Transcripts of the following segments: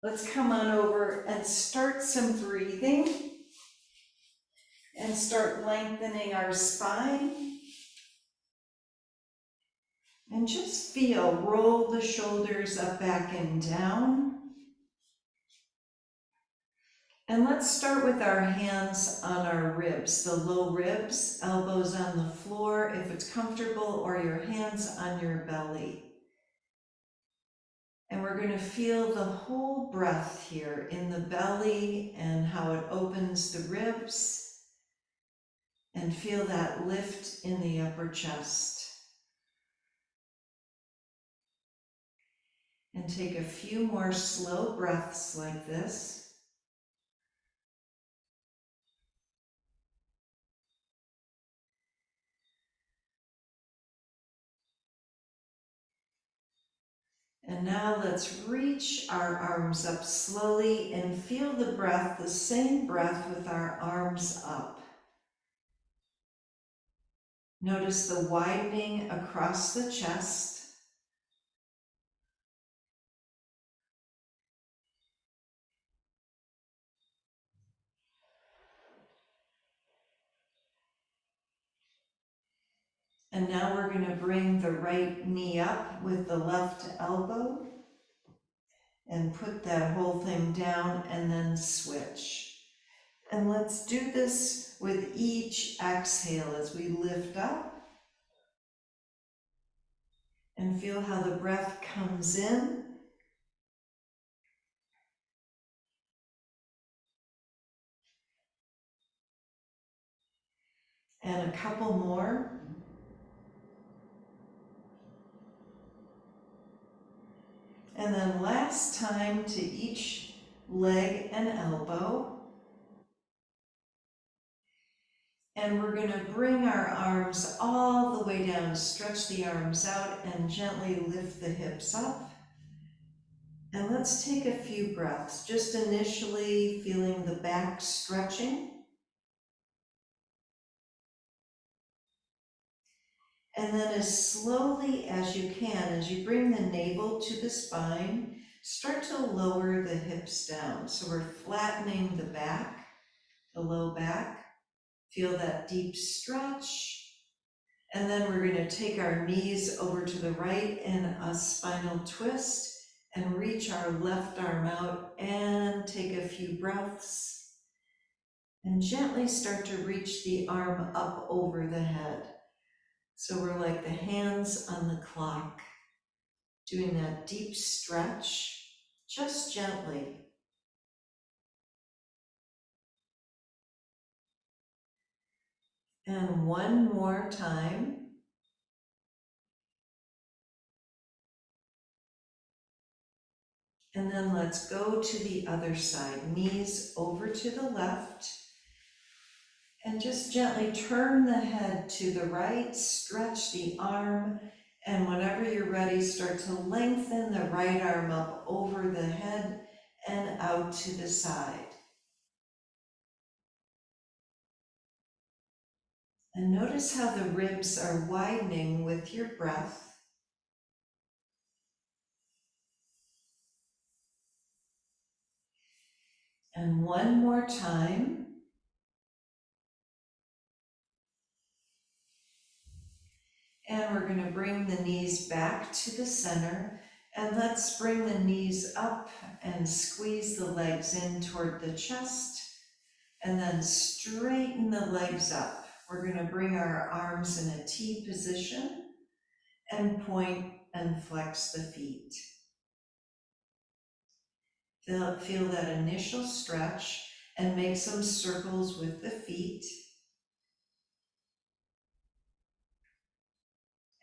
Let's come on over and start some breathing and start lengthening our spine. And just feel, roll the shoulders up, back, and down. And let's start with our hands on our ribs, the low ribs, elbows on the floor if it's comfortable, or your hands on your belly. And we're going to feel the whole breath here in the belly and how it opens the ribs, and feel that lift in the upper chest. And take a few more slow breaths like this. And now let's reach our arms up slowly and feel the breath, the same breath with our arms up. Notice the widening across the chest. And now we're going to bring the right knee up with the left elbow and put that whole thing down and then switch. And let's do this with each exhale as we lift up. And feel how the breath comes in. And a couple more. And then last time to each leg and elbow. And we're going to bring our arms all the way down, stretch the arms out and gently lift the hips up. And let's take a few breaths, just initially feeling the back stretching. And then as slowly as you can, as you bring the navel to the spine, start to lower the hips down. So we're flattening the back, the low back. Feel that deep stretch. And then we're going to take our knees over to the right in a spinal twist and reach our left arm out and take a few breaths. And gently start to reach the arm up over the head. So we're like the hands on the clock, doing that deep stretch, just gently. And one more time. And then let's go to the other side, knees over to the left. And just gently turn the head to the right, stretch the arm, and whenever you're ready, start to lengthen the right arm up over the head and out to the side. And notice how the ribs are widening with your breath. And one more time. And we're going to bring the knees back to the center. And let's bring the knees up and squeeze the legs in toward the chest. And then straighten the legs up. We're going to bring our arms in a T position and point and flex the feet. Feel that initial stretch and make some circles with the feet.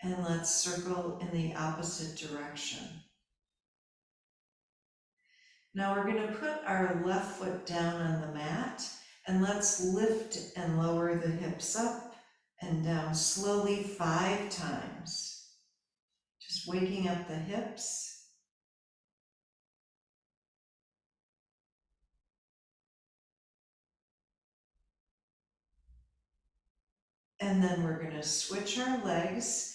And let's circle in the opposite direction. Now we're going to put our left foot down on the mat and let's lift and lower the hips up and down slowly 5 times. Just waking up the hips. And then we're going to switch our legs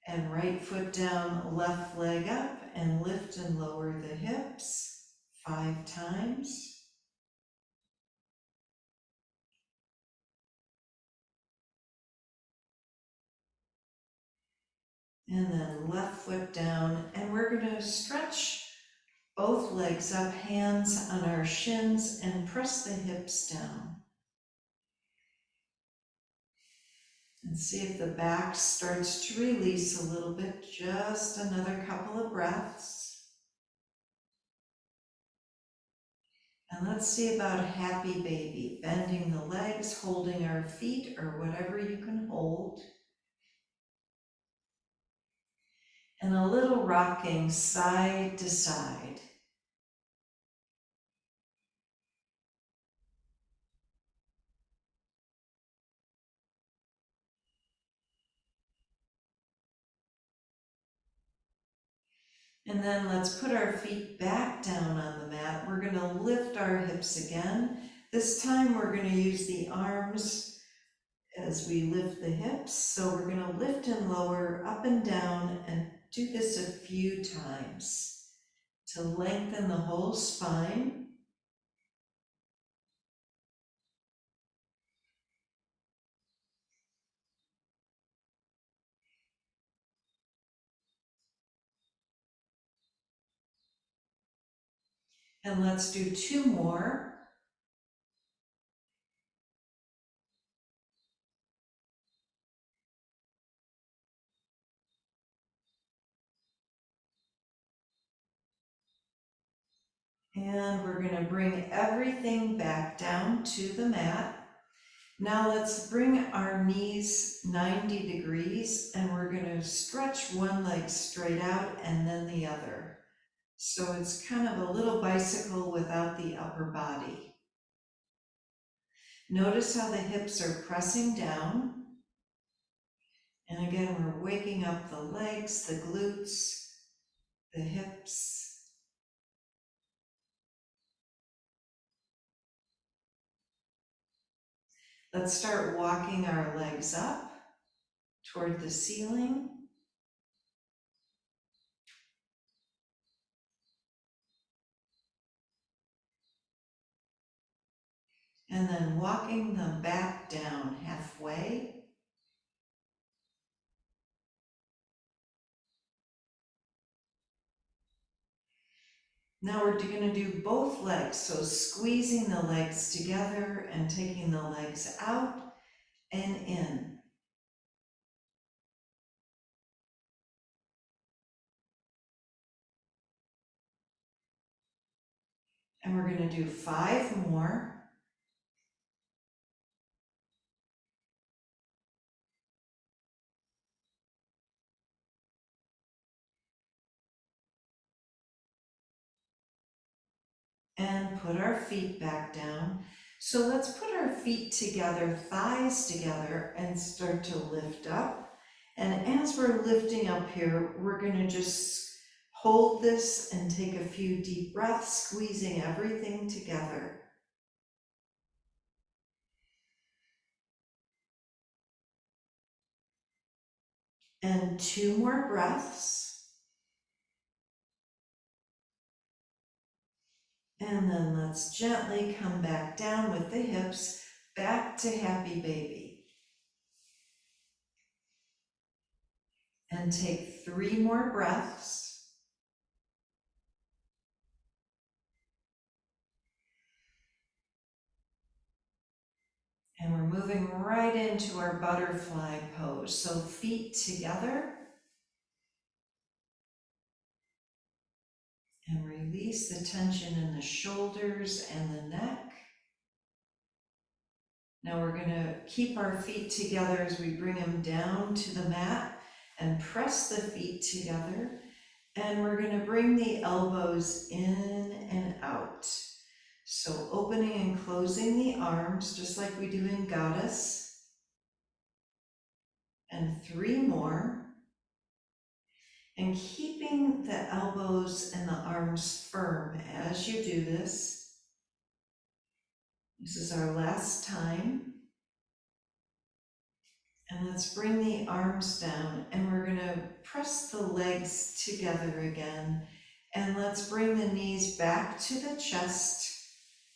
and right foot down, left leg up, and lift and lower the hips. 5 times. And then left foot down, and we're going to stretch both legs up, hands on our shins, and press the hips down. And see if the back starts to release a little bit, just another couple of breaths. And let's see about happy baby, bending the legs, holding our feet or whatever you can hold. And a little rocking side to side. And then let's put our feet back down on the mat. We're going to lift our hips again. This time we're going to use the arms as we lift the hips. So we're going to lift and lower, up and down, and do this a few times to lengthen the whole spine. And let's do 2 more. And we're going to bring everything back down to the mat. Now let's bring our knees 90 degrees, and we're going to stretch one leg straight out and then the other. So it's kind of a little bicycle without the upper body. Notice how the hips are pressing down. And again, we're waking up the legs, the glutes, the hips. Let's start walking our legs up toward the ceiling. And then walking them back down halfway. Now we're going to do both legs, so squeezing the legs together and taking the legs out and in. And we're going to do 5 more. And put our feet back down. So let's put our feet together, thighs together, and start to lift up. And as we're lifting up here, we're going to just hold this and take a few deep breaths, squeezing everything together. And 2 more breaths. And then let's gently come back down with the hips, back to happy baby. And take 3 more breaths. And we're moving right into our butterfly pose. So feet together. And release the tension in the shoulders and the neck. Now we're going to keep our feet together as we bring them down to the mat and press the feet together. And we're going to bring the elbows in and out. So opening and closing the arms, just like we do in Goddess. And 3 more. And keeping the elbows and the arms firm as you do this. This is our last time. And let's bring the arms down, and we're going to press the legs together again And let's bring the knees back to the chest,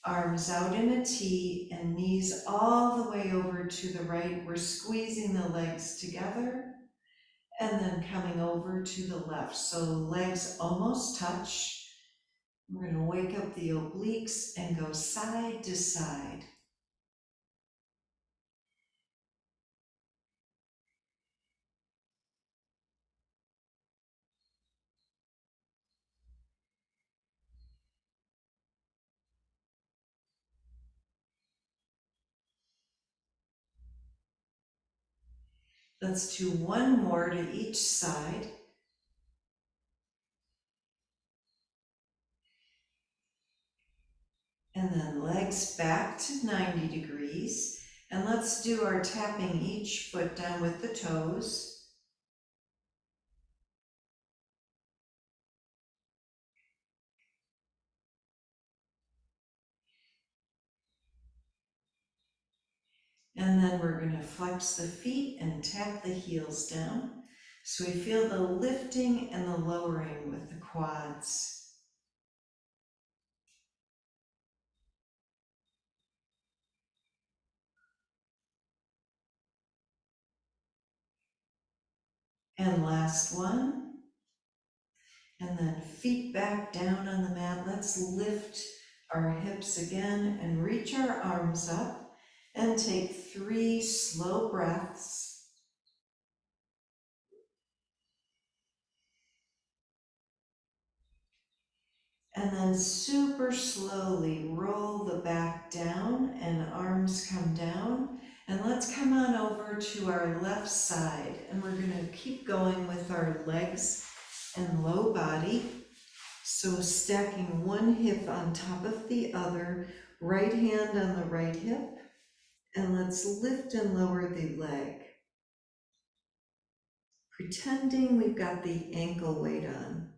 arms out in a T, and knees all the way over to the right. We're squeezing the legs together and then coming over to the left. So legs almost touch. We're going to wake up the obliques and go side to side. Let's do one more to each side. And then legs back to 90 degrees. And let's do our tapping each foot down with the toes. And then we're going to flex the feet and tap the heels down. So we feel the lifting and the lowering with the quads. And last one. And then feet back down on the mat. Let's lift our hips again and reach our arms up and take 3 slow breaths. And then super slowly roll the back down and arms come down. And let's come on over to our left side. And we're going to keep going with our legs and low body. So stacking one hip on top of the other, right hand on the right hip. And let's lift and lower the leg. Pretending we've got the ankle weight on.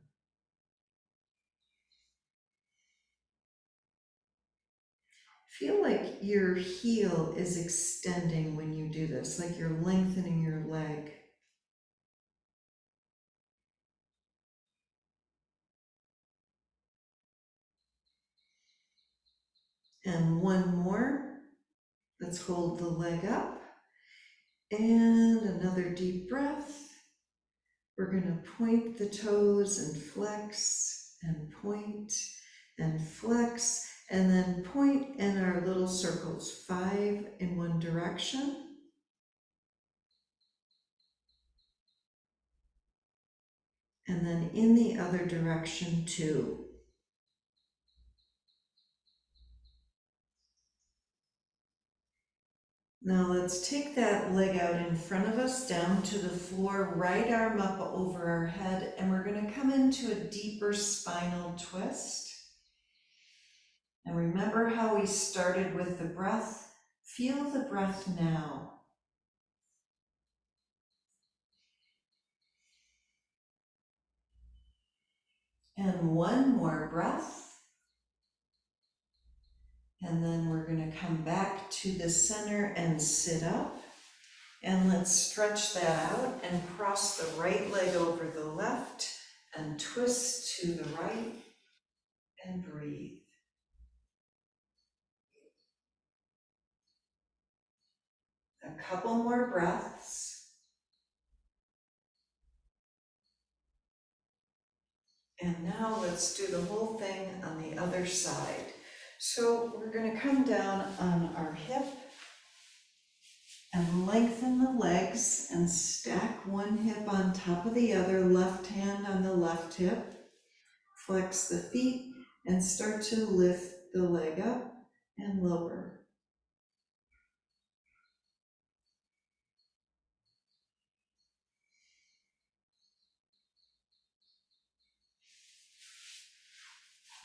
Feel like your heel is extending when you do this, like you're lengthening your leg. And one more. Let's hold the leg up. And another deep breath. We're going to point the toes and flex and point and flex and then point in our little circles, 5 in one direction. And then in the other direction 2. Now let's take that leg out in front of us down to the floor, right arm up over our head, and we're going to come into a deeper spinal twist. And remember how we started with the breath? Feel the breath now. And one more breath. And then we're going to come back to the center and sit up. And let's stretch that out and cross the right leg over the left and twist to the right and breathe. A couple more breaths. And now let's do the whole thing on the other side. So we're going to come down on our hip and lengthen the legs and stack one hip on top of the other, left hand on the left hip. Flex the feet and start to lift the leg up and lower.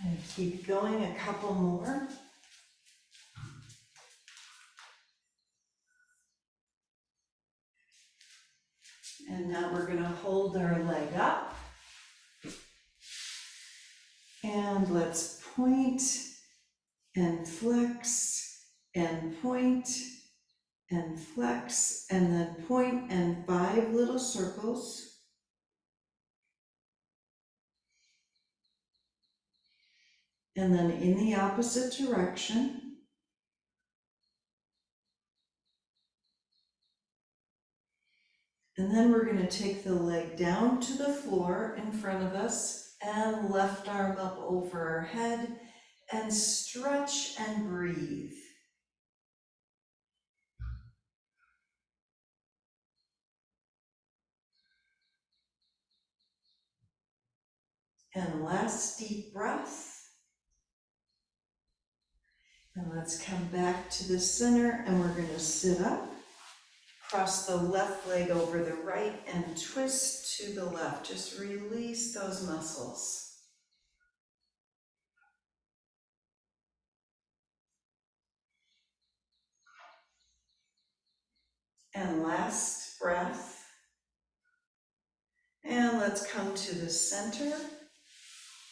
And keep going a couple more. And now we're going to hold our leg up. And let's point and flex and point and flex and then point and 5 little circles. And then in the opposite direction. And then we're going to take the leg down to the floor in front of us and left arm up over our head and stretch and breathe. And last deep breath. And let's come back to the center and we're going to sit up. Cross the left leg over the right and twist to the left. Just release those muscles. And last breath. And let's come to the center.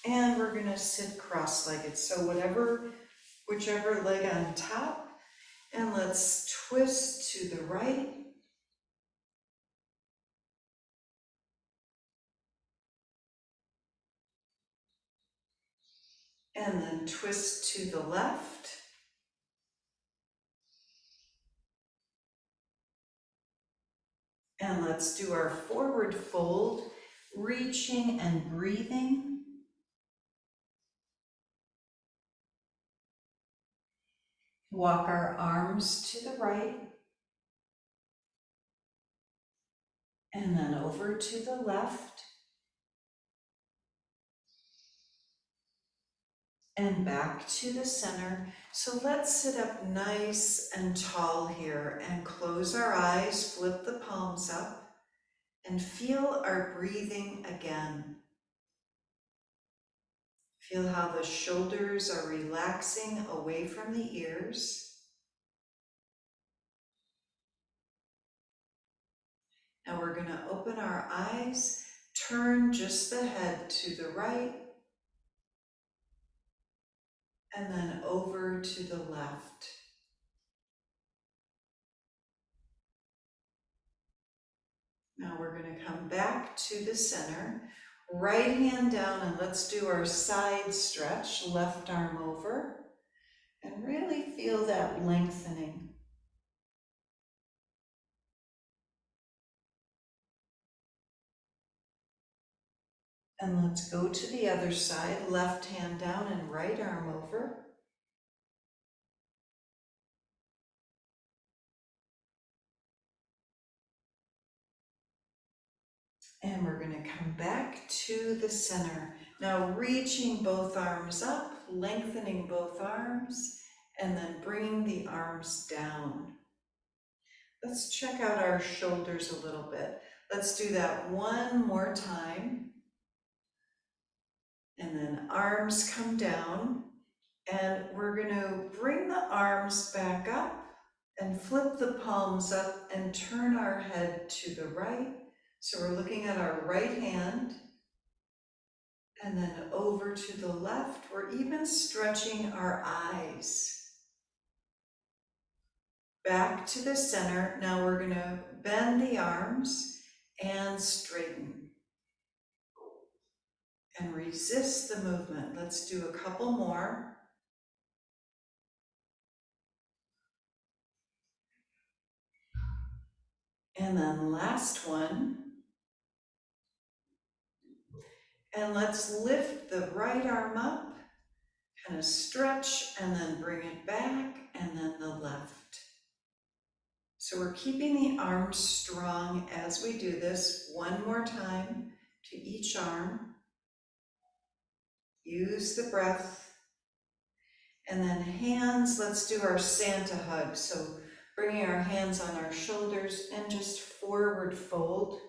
And we're going to sit cross-legged. So whichever leg on top. And let's twist to the right. And then twist to the left. And let's do our forward fold, reaching and breathing. Walk our arms to the right. And then over to the left. And back to the center. So let's sit up nice and tall here and close our eyes, flip the palms up, and feel our breathing again. Feel how the shoulders are relaxing away from the ears. Now we're going to open our eyes, turn just the head to the right, and then over to the left. Now we're going to come back to the center, right hand down, and let's do our side stretch, left arm over, and really feel that lengthening. And let's go to the other side, left hand down and right arm over. And we're going to come back to the center. Now reaching both arms up, lengthening both arms, and then bringing the arms down. Let's check out our shoulders a little bit. Let's do that one more time. And then arms come down. And we're going to bring the arms back up and flip the palms up and turn our head to the right. So we're looking at our right hand. And then over to the left, we're even stretching our eyes. Back to the center. Now we're going to bend the arms and straighten. And resist the movement. Let's do a couple more. And then last one. And let's lift the right arm up, kind of stretch, and then bring it back, and then the left. So we're keeping the arms strong as we do this. One more time to each arm. Use the breath. And then hands, let's do our Santa hug. So bringing our hands on our shoulders and just forward fold.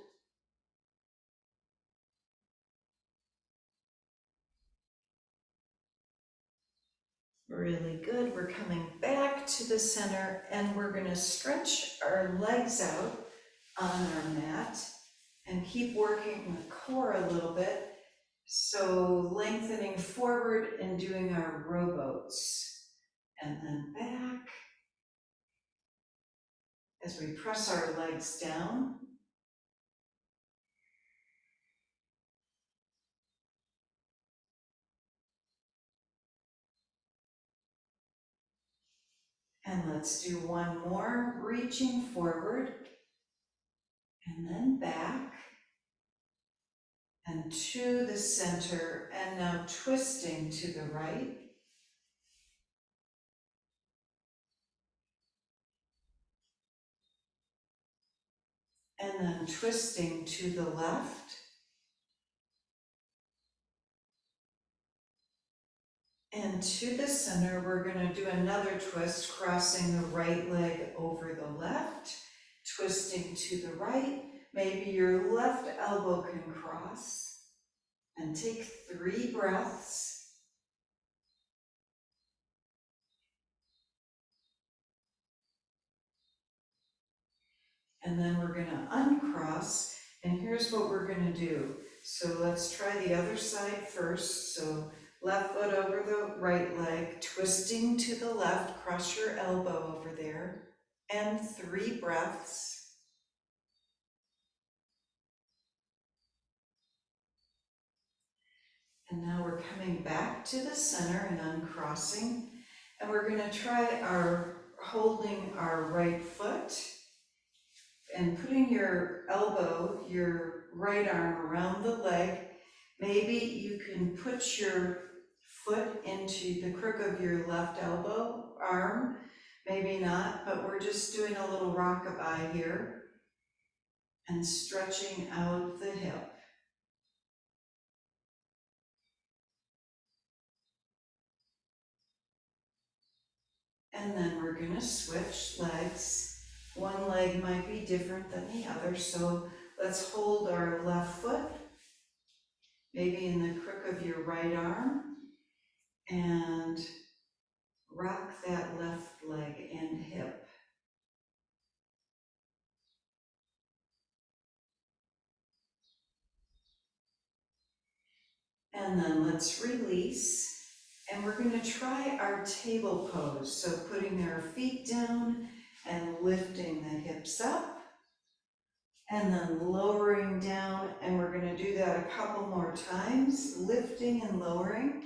Really good. We're coming back to the center and we're going to stretch our legs out on our mat and keep working the core a little bit. So lengthening forward and doing our rowboats. And then back as we press our legs down. And let's do one more, reaching forward and then back and to the center, and now twisting to the right. And then twisting to the left. And to the center, we're going to do another twist, crossing the right leg over the left, twisting to the right. Maybe your left elbow can cross. And take 3 breaths. And then we're going to uncross. And here's what we're going to do. So let's try the other side first. So left foot over the right leg, twisting to the left, cross your elbow over there, and 3 breaths. And now we're coming back to the center and uncrossing. And we're going to try holding our right foot and putting your elbow, your right arm around the leg. Maybe you can put your foot into the crook of your left elbow, arm, maybe not, but we're just doing a little rockabye here and stretching out the hip. And then we're going to switch legs. One leg might be different than the other, so let's hold our left foot, maybe in the crook of your right arm, and rock that left leg and hip. And then let's release. And we're going to try our table pose. So putting our feet down and lifting the hips up. And then lowering down. And we're going to do that a couple more times, lifting and lowering.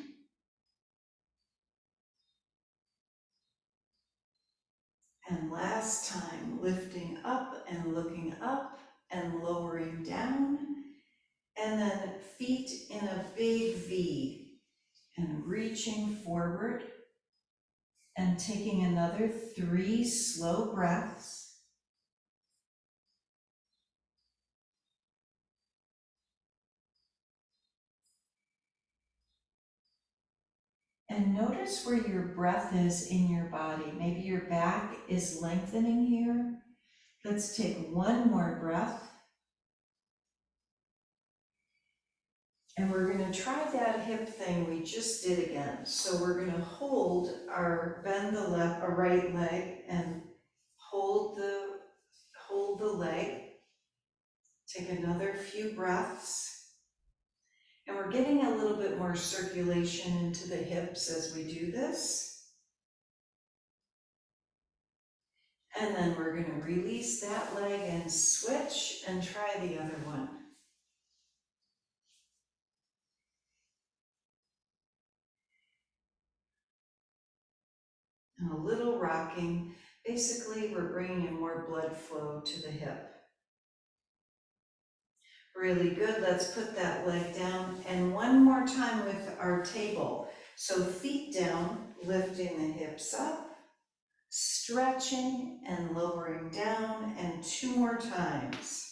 And last time, lifting up and looking up and lowering down. And then feet in a big V and reaching forward and taking another 3 slow breaths. And notice where your breath is in your body. Maybe your back is lengthening here. Let's take one more breath. And we're going to try that hip thing we just did again. So we're going to bend the right leg and hold the leg. Take another few breaths. And we're getting a little bit more circulation into the hips as we do this. And then we're going to release that leg and switch and try the other one. And a little rocking. Basically, we're bringing in more blood flow to the hip. Really good. Let's put that leg down. And one more time with our table. So feet down, lifting the hips up, stretching and lowering down, and 2 more times.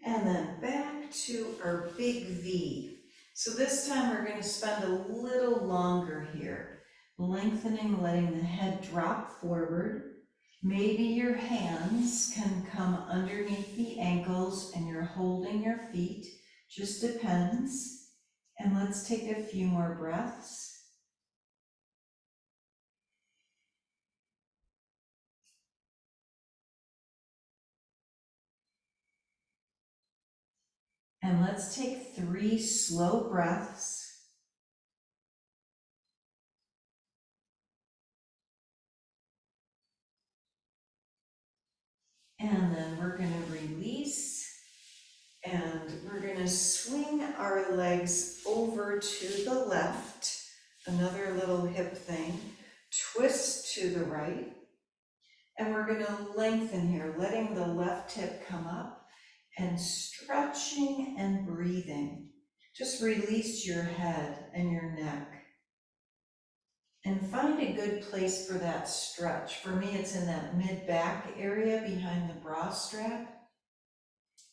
And then back to our big V. So this time we're going to spend a little longer here, lengthening, letting the head drop forward. Maybe your hands can come underneath the ankles and you're holding your feet, just depends. And let's take a few more breaths. And let's take 3 slow breaths. And then we're going to release swing our legs over to the left, another little hip thing, twist to the right, and we're gonna lengthen here, letting the left hip come up and stretching and breathing. Just release your head and your neck. And find a good place for that stretch. For me, it's in that mid-back area behind the bra strap.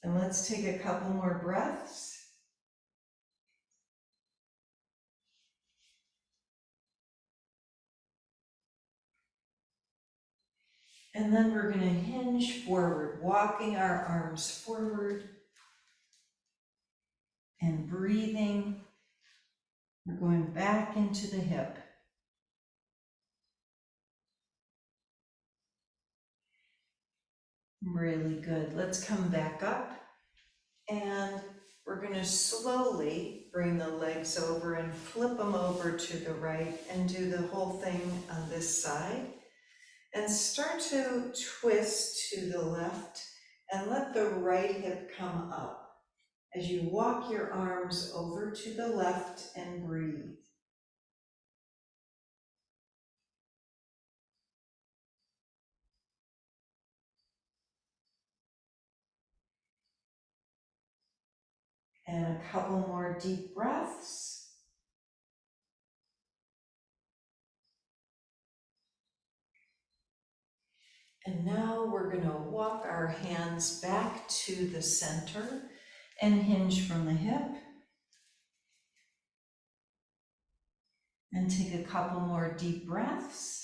And let's take a couple more breaths. And then we're gonna hinge forward, walking our arms forward and breathing. We're going back into the hip. Really good. Let's come back up and we're going to slowly bring the legs over and flip them over to the right and do the whole thing on this side. And start to twist to the left and let the right hip come up as you walk your arms over to the left and breathe. And a couple more deep breaths. And now we're going to walk our hands back to the center and hinge from the hip. And take a couple more deep breaths.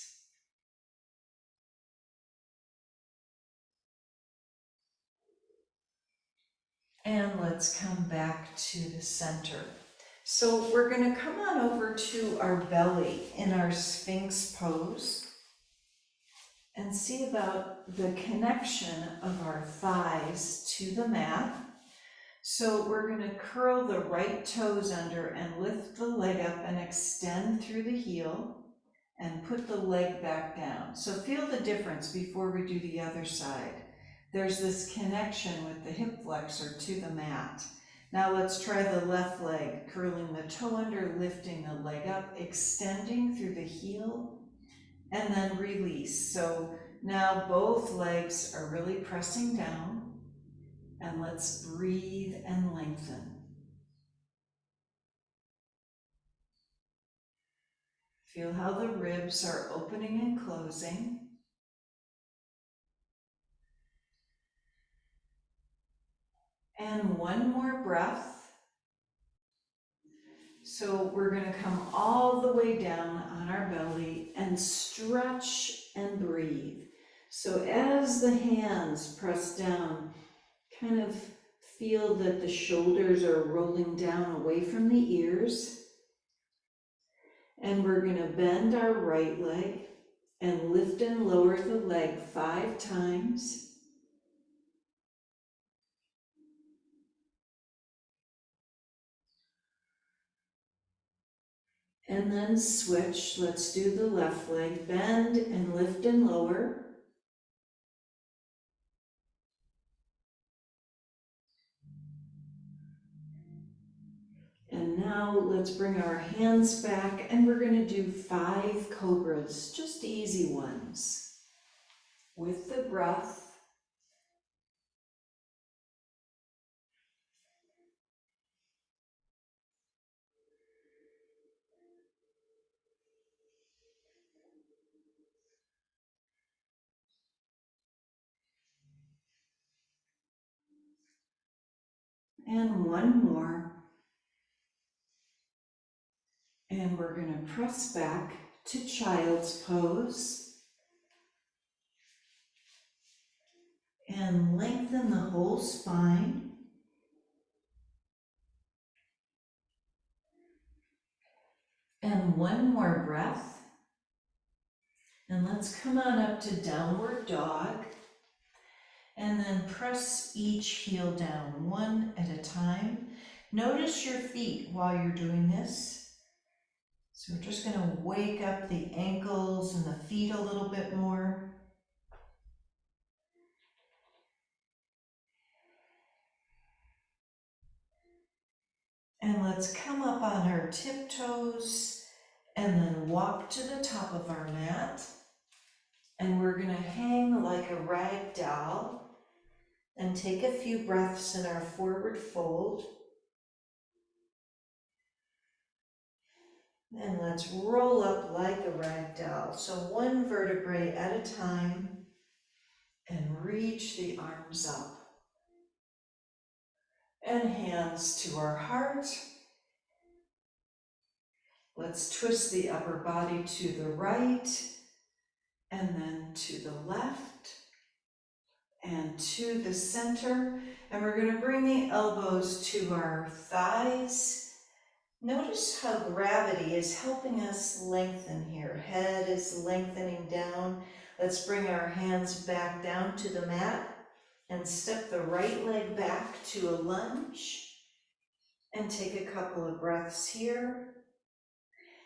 And let's come back to the center. So we're going to come on over to our belly in our sphinx pose and see about the connection of our thighs to the mat. So we're going to curl the right toes under and lift the leg up and extend through the heel and put the leg back down. So feel the difference before we do the other side. There's this connection with the hip flexor to the mat. Now let's try the left leg, curling the toe under, lifting the leg up, extending through the heel, and then release. So now both legs are really pressing down, and let's breathe and lengthen. Feel how the ribs are opening and closing. And one more breath. So we're going to come all the way down on our belly and stretch and breathe. So as the hands press down, kind of feel that the shoulders are rolling down away from the ears. And we're going to bend our right leg and lift and lower the leg 5 times. And then switch. Let's do the left leg. Bend and lift and lower. And now let's bring our hands back and we're going to do 5 cobras, just easy ones. With the breath. And one more. And we're going to press back to child's pose. And lengthen the whole spine. And one more breath. And let's come on up to downward dog. And then press each heel down one at a time. Notice your feet while you're doing this. So we're just going to wake up the ankles and the feet a little bit more. let's come up on our tiptoes and then walk to the top of our mat. And we're gonna hang like a rag doll and take a few breaths in our forward fold. And let's roll up like a rag doll. So one vertebrae at a time, and reach the arms up. And hands to our heart. Let's twist the upper body to the right, and then to the left, and to the center. And we're going to bring the elbows to our thighs. Notice how gravity is helping us lengthen here. Head is lengthening down. Let's bring our hands back down to the mat and step the right leg back to a lunge. And take a couple of breaths here.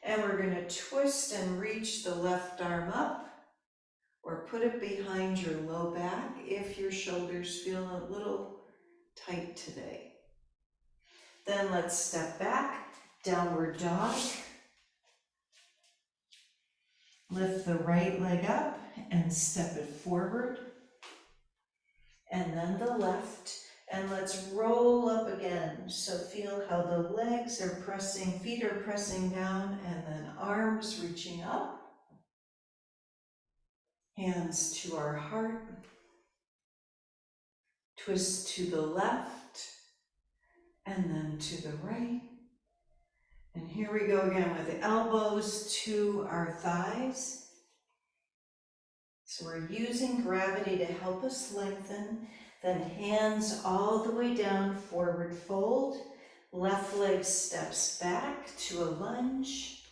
And we're going to twist and reach the left arm up, or put it behind your low back if your shoulders feel a little tight today. Then let's step back, downward dog. Lift the right leg up and step it forward. And then the left. And let's roll up again. So feel how the legs are pressing, feet are pressing down, and then arms reaching up. Hands to our heart. Twist to the left, and then to the right. And here we go again with the elbows to our thighs. So we're using gravity to help us lengthen. Then hands all the way down, forward fold. Left leg steps back to a lunge.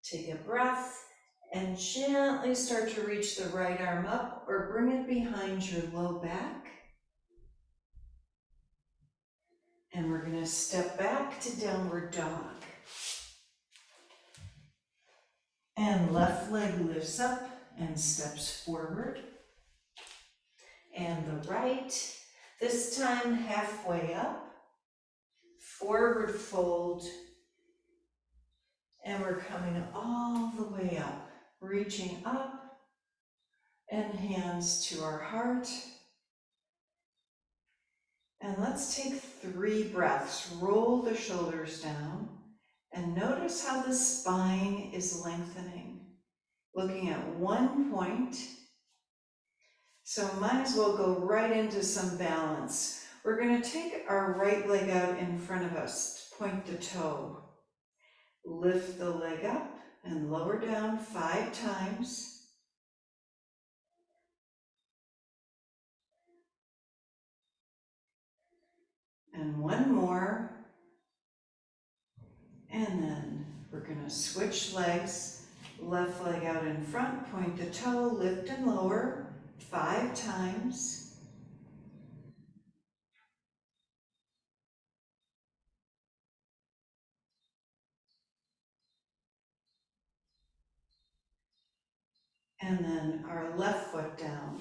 Take a breath and gently start to reach the right arm up or bring it behind your low back. And we're going to step back to downward dog. And left leg lifts up and steps forward. And the right, this time halfway up. Forward fold. And we're coming all the way up, reaching up. And hands to our heart. And let's take 3 breaths. Roll the shoulders down. And notice how the spine is lengthening. Looking at one point. So might as well go right into some balance. We're going to take our right leg out in front of us. Point the toe. Lift the leg up and lower down 5 times. And one more. And then we're going to switch legs. Left leg out in front, point the toe, lift and lower 5 times. And then our left foot down.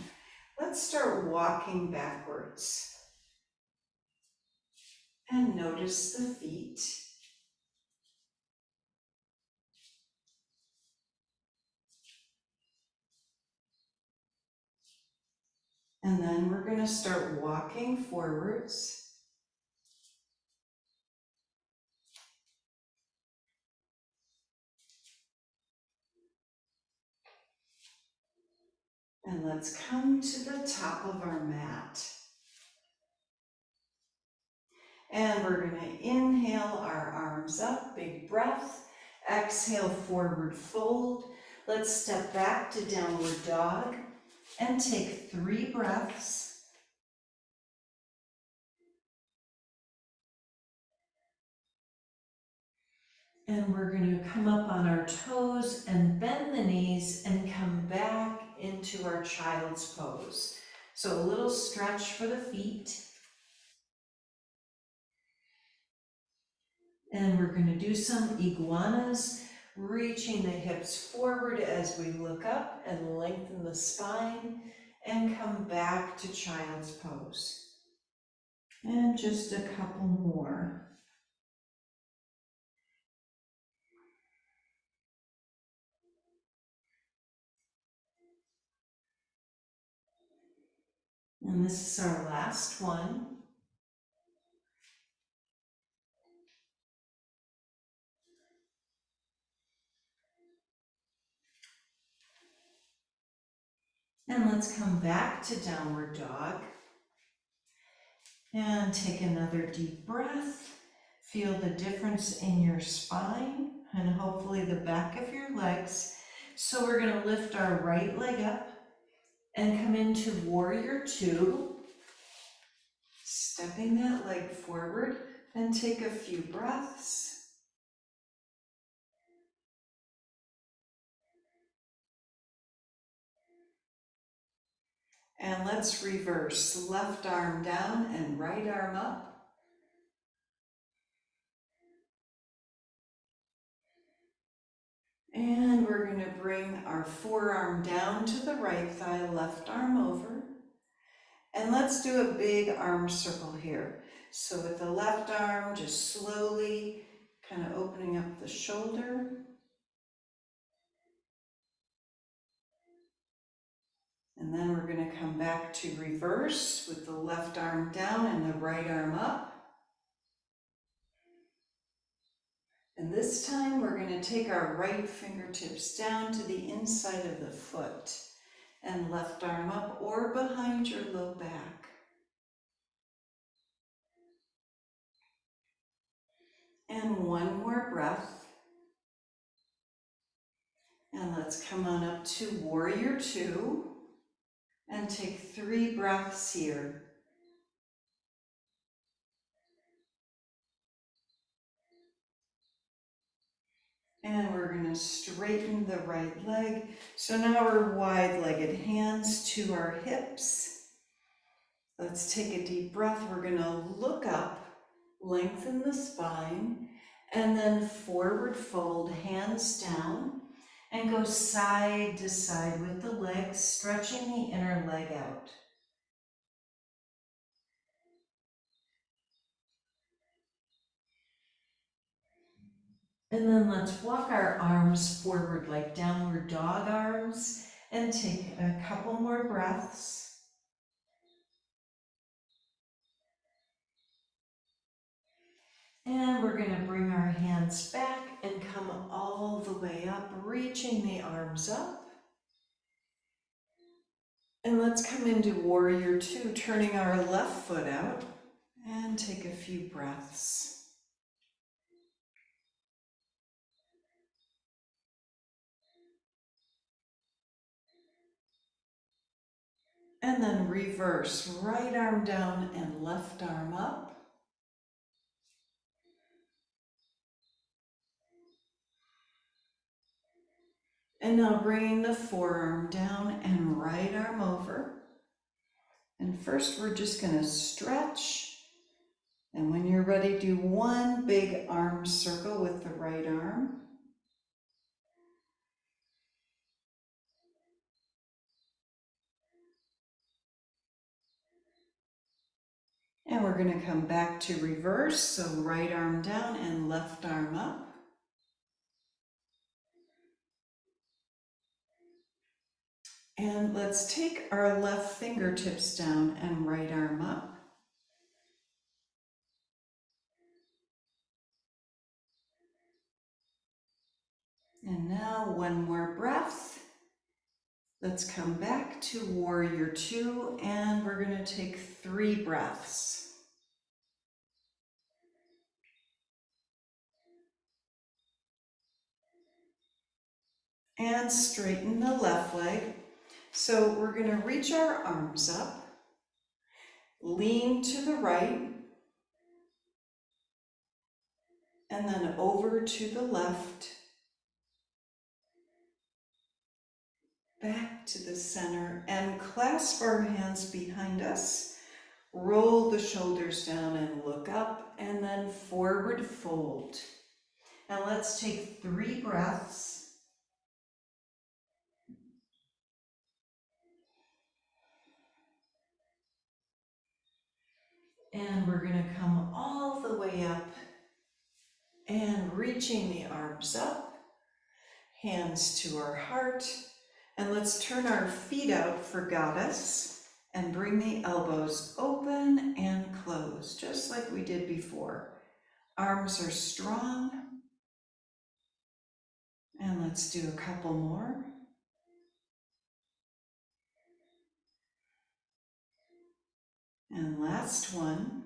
Let's start walking backwards. And notice the feet. And then we're going to start walking forwards. And let's come to the top of our mat. And we're going to inhale our arms up, big breath. Exhale, forward fold. Let's step back to downward dog and take 3 breaths. And we're going to come up on our toes and bend the knees and come back into our child's pose. So a little stretch for the feet. And we're going to do some iguanas, reaching the hips forward as we look up and lengthen the spine and come back to child's pose. And just a couple more. And this is our last one. And let's come back to downward dog. And take another deep breath. Feel the difference in your spine and hopefully the back of your legs. So we're going to lift our right leg up and come into warrior two. Stepping that leg forward and take a few breaths. And let's reverse. Left arm down and right arm up. And we're going to bring our forearm down to the right thigh, left arm over. And let's do a big arm circle here. So with the left arm, just slowly kind of opening up the shoulder. And then we're going to come back to reverse with the left arm down and the right arm up. And this time we're going to take our right fingertips down to the inside of the foot and left arm up or behind your low back. And one more breath. And let's come on up to warrior two and take 3 breaths here. And we're going to straighten the right leg. So now we're wide-legged, hands to our hips. Let's take a deep breath. We're going to look up, lengthen the spine, and then forward fold, hands down, and go side to side with the legs, stretching the inner leg out. And then let's walk our arms forward like downward dog arms and take a couple more breaths. And we're going to bring our hands back and come all the way up, reaching the arms up. And let's come into warrior two, turning our left foot out and take a few breaths. And then reverse, right arm down and left arm up. And now bringing the forearm down and right arm over. And first we're just going to stretch. And when you're ready, do one big arm circle with the right arm. And we're going to come back to reverse. So right arm down and left arm up. And let's take our left fingertips down and right arm up. And now one more breath. Let's come back to warrior two, and we're going to take 3 breaths. And straighten the left leg. So we're going to reach our arms up, lean to the right, and then over to the left, back to the center, and clasp our hands behind us. Roll the shoulders down and look up, and then forward fold. Now let's take 3 breaths. And we're going to come all the way up and reaching the arms up, hands to our heart. And let's turn our feet out for goddess And bring the elbows open and close, just like we did before. Arms are strong. And let's do a couple more. And last one.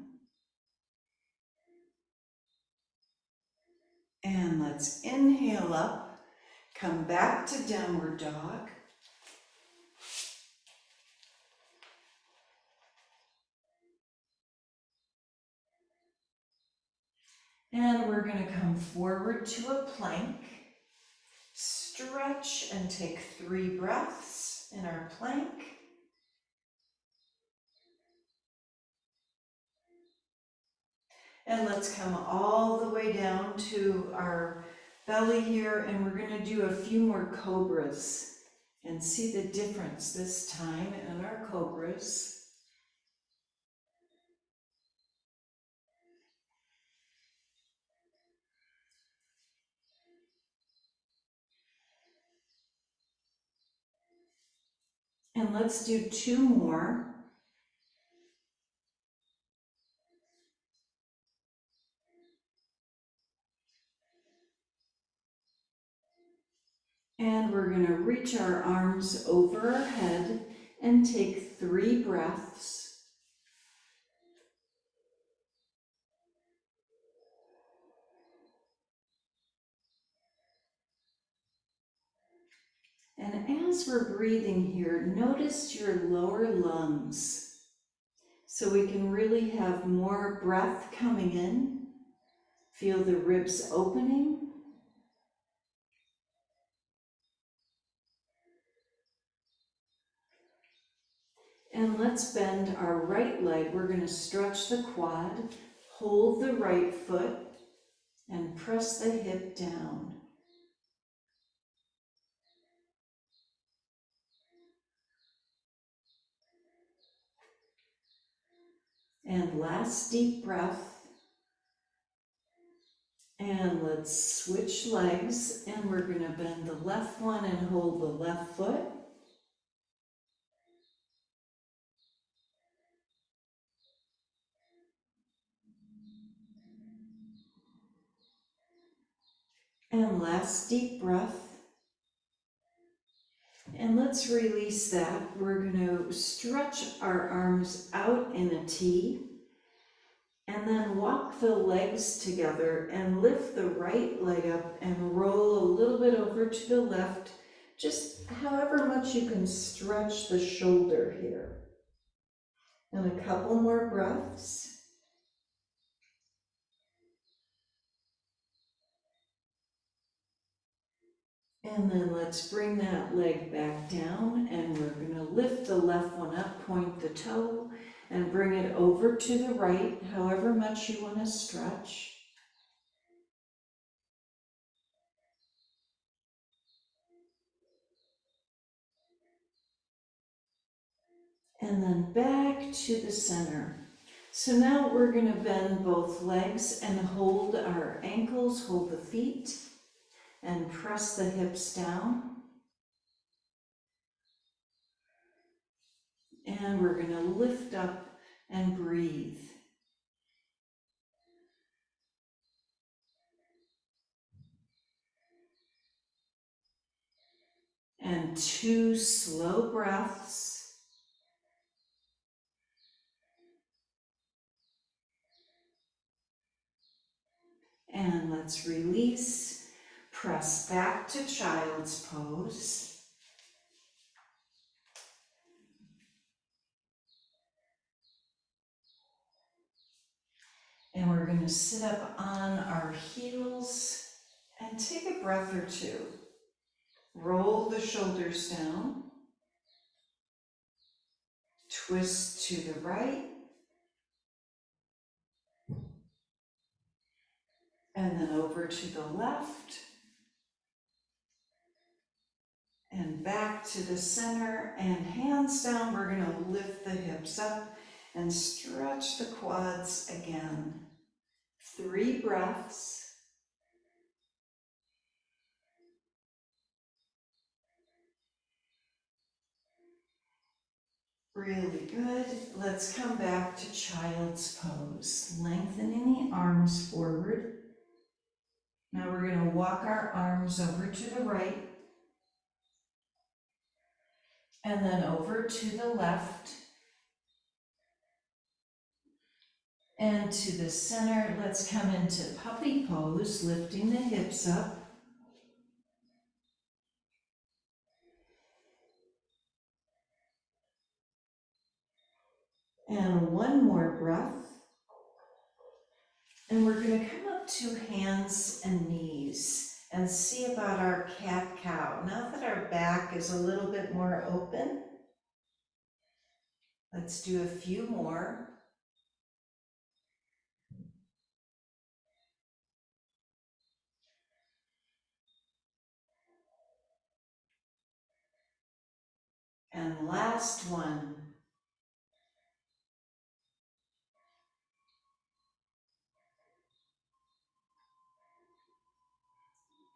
And let's inhale up, come back to downward dog. And we're going to come forward to a plank. Stretch and take 3 breaths in our plank. And let's come all the way down to our belly here, and we're going to do a few more cobras and see the difference this time in our cobras. And let's do 2 more. And we're going to reach our arms over our head and take 3 breaths. And as we're breathing here, notice your lower lungs. So we can really have more breath coming in. Feel the ribs opening. And let's bend our right leg. We're going to stretch the quad, hold the right foot, and press the hip down. And last deep breath. And let's switch legs, and we're going to bend the left one and hold the left foot. And last deep breath. And let's release that. We're going to stretch our arms out in a T, and then walk the legs together and lift the right leg up and roll a little bit over to the left, just however much you can stretch the shoulder here. And a couple more breaths. And then let's bring that leg back down, and we're going to lift the left one up, point the toe, and bring it over to the right, however much you want to stretch. And then back to the center. So now we're going to bend both legs and hold our ankles, hold the feet, and press the hips down. And we're going to lift up and breathe. And 2 slow breaths. And let's release. Press back to child's pose. And we're going to sit up on our heels and take a breath or 2. Roll the shoulders down. Twist to the right. And then over to the left. And back to the center, and hands down. We're going to lift the hips up and stretch the quads again. 3 breaths. Really good. Let's come back to child's pose. Lengthening the arms forward. Now we're going to walk our arms over to the right and then over to the left and to the center. Let's come into puppy pose, lifting the hips up. And one more breath. And we're going to come up to hands and knees and see about our cat-cow. Now that our back is a little bit more open, let's do a few more. And last one.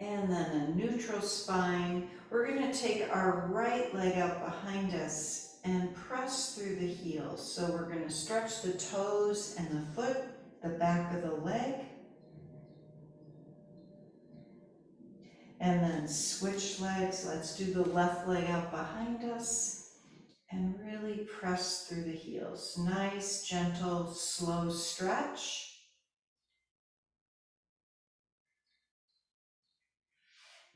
And then a neutral spine. We're going to take our right leg out behind us and press through the heels. So we're going to stretch the toes and the foot, the back of the leg. And then switch legs. Let's do the left leg out behind us and really press through the heels. Nice, gentle, slow stretch.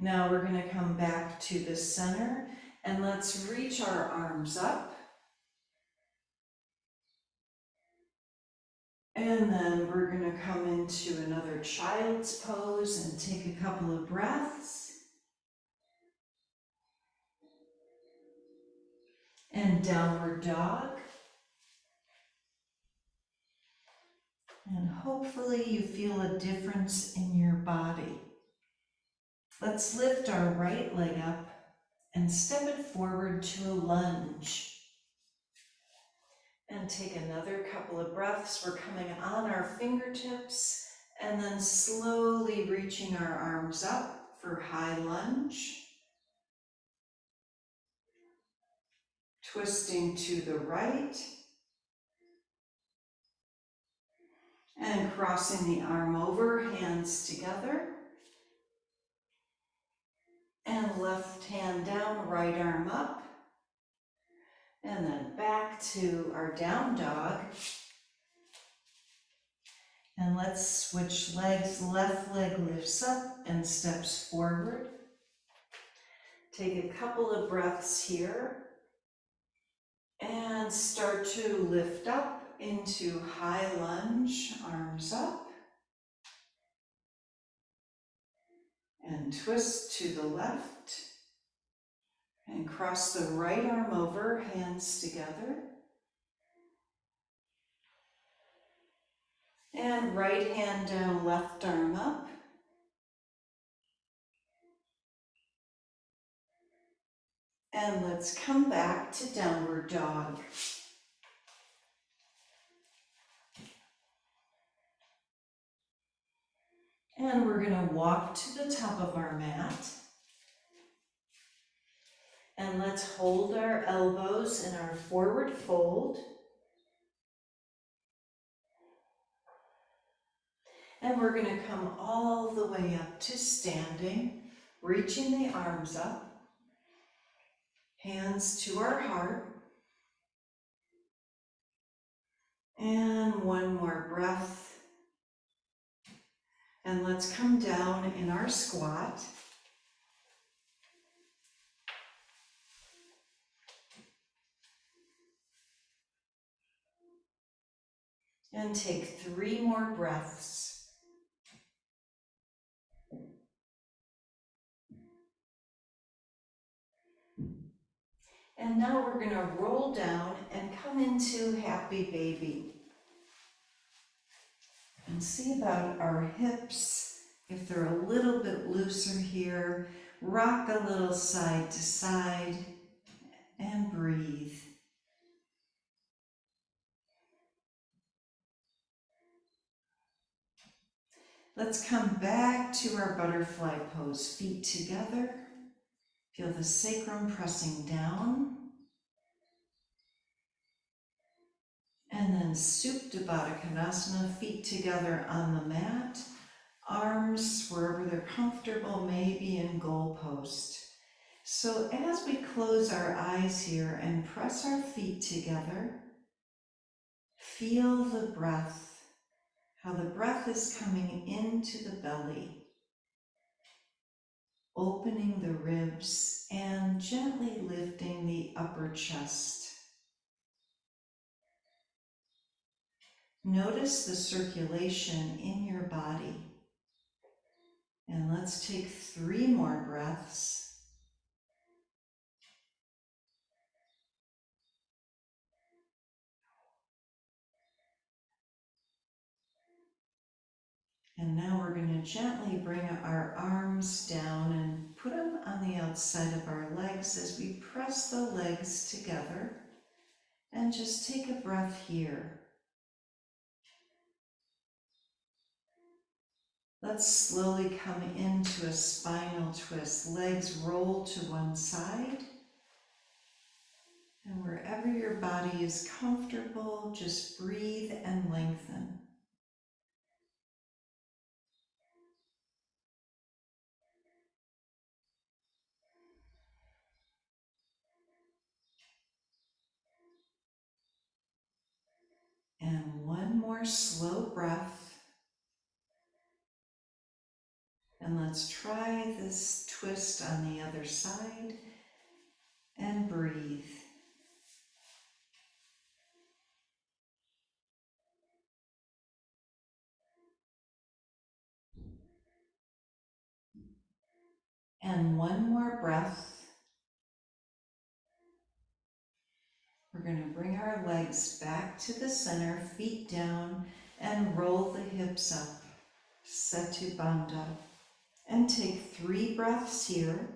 Now we're going to come back to the center and let's reach our arms up. And then we're going to come into another child's pose and take a couple of breaths. And downward dog. And hopefully you feel a difference in your body. Let's lift our right leg up and step it forward to a lunge. And take another couple of breaths. We're coming on our fingertips and then slowly reaching our arms up for high lunge. Twisting to the right. And crossing the arm over, hands together. And left hand down, right arm up. And then back to our down dog. And let's switch legs. Left leg lifts up and steps forward. Take a couple of breaths here. And start to lift up into high lunge, arms up. And twist to the left. And cross the right arm over, hands together. And right hand down, left arm up. And let's come back to downward dog. And we're going to walk to the top of our mat. And let's hold our elbows in our forward fold. And we're going to come all the way up to standing, reaching the arms up. Hands to our heart. And one more breath. And let's come down in our squat. And take 3 more breaths. And now we're going to roll down and come into happy baby. And see about our hips. If they're a little bit looser here, rock a little side to side and breathe. Let's come back to our butterfly pose, feet together. Feel the sacrum pressing down. And then Supta Baddha Konasana, feet together on the mat, arms wherever they're comfortable, maybe in goalpost. So as we close our eyes here and press our feet together, feel the breath, how the breath is coming into the belly, opening the ribs and gently lifting the upper chest. Notice the circulation in your body. And let's take 3 more breaths. And now we're going to gently bring our arms down and put them on the outside of our legs as we press the legs together. And just take a breath here. Let's slowly come into a spinal twist. Legs roll to one side. And wherever your body is comfortable, just breathe and lengthen. And one more slow breath. And let's try this twist on the other side and breathe. And one more breath. We're going to bring our legs back to the center, feet down, and roll the hips up. Setu Bandha. And take 3 breaths here.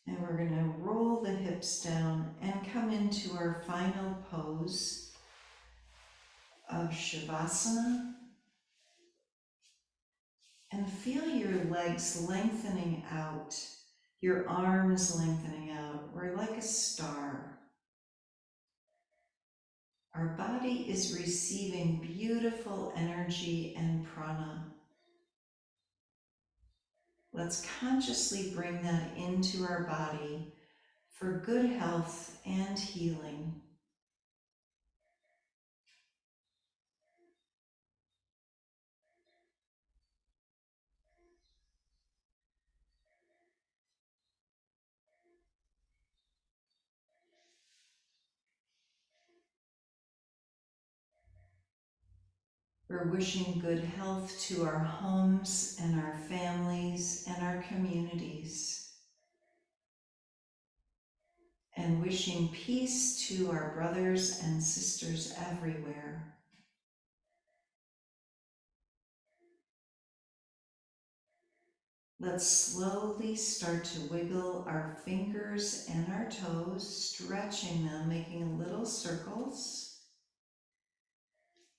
And we're going to roll the hips down and come into our final pose of Shavasana. And feel your legs lengthening out, your arms lengthening out. We're like a star. Our body is receiving beautiful energy and prana. Let's consciously bring that into our body for good health and healing. We're wishing good health to our homes and our families and our communities. And wishing peace to our brothers and sisters everywhere. Let's slowly start to wiggle our fingers and our toes, stretching them, making little circles.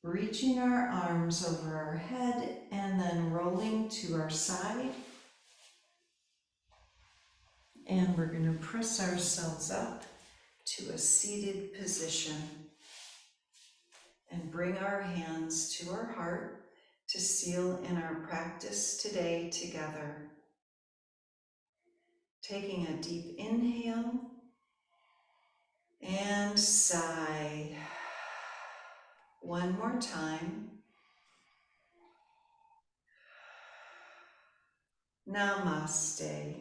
Reaching our arms over our head and then rolling to our side. And we're going to press ourselves up to a seated position and bring our hands to our heart to seal in our practice today together. Taking a deep inhale and sigh. One more time. Namaste.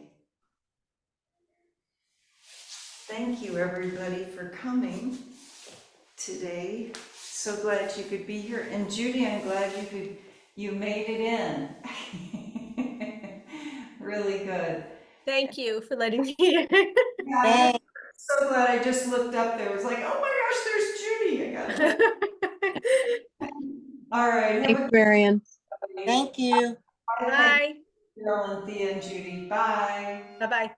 Thank you everybody for coming today. So glad you could be here. And Judy, I'm glad you made it in. Really good. Thank you for letting me in. Yeah, I'm so glad I just looked up there. It was like, oh my gosh, there's Judy. I got it. All right. Thanks, Marion. Thank you. Bye. Carol and Thea and Judy. Bye. Bye-bye.